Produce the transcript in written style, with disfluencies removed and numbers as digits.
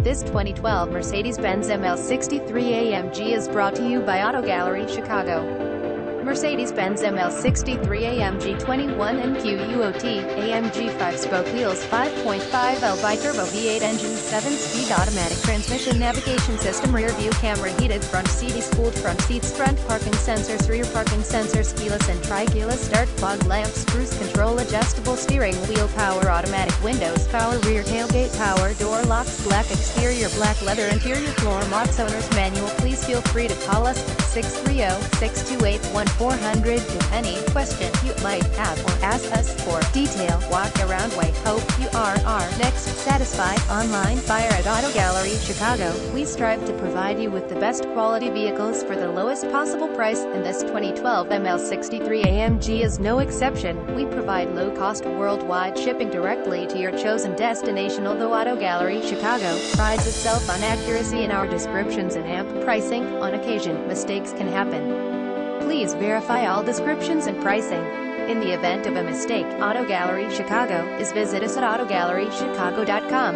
This 2012 Mercedes-Benz ML63 AMG is brought to you by Auto Gallery Chicago. Mercedes-Benz ML63 AMG 21NQUOT, AMG 5-spoke wheels, 5.5L bi-turbo V8 engine, 7-speed automatic transmission, navigation system, rear view camera, heated front seat, spooled front seats, front parking sensors, rear parking sensors, keyless and tri-keyless start, fog lamps, cruise control, adjustable steering wheel, power automatic windows, power rear tailgate, power door locks, black exterior, black leather interior, floor mats, owner's manual. Please feel free to call us at 630-628-1400 with any question you might have or ask us for detail walk around. We hope you are our next satisfied online buyer at Auto Gallery Chicago. We strive to provide you with the best quality vehicles for the lowest possible price, and this 2012 ML63 AMG is no exception. We provide low-cost worldwide shipping directly to your chosen destination. Although Auto Gallery Chicago prides itself on accuracy in our descriptions and ample pricing, on occasion mistakes can happen. Please verify all descriptions and pricing. In the event of a mistake, Auto Gallery Chicago is visit us at autogallerychicago.com.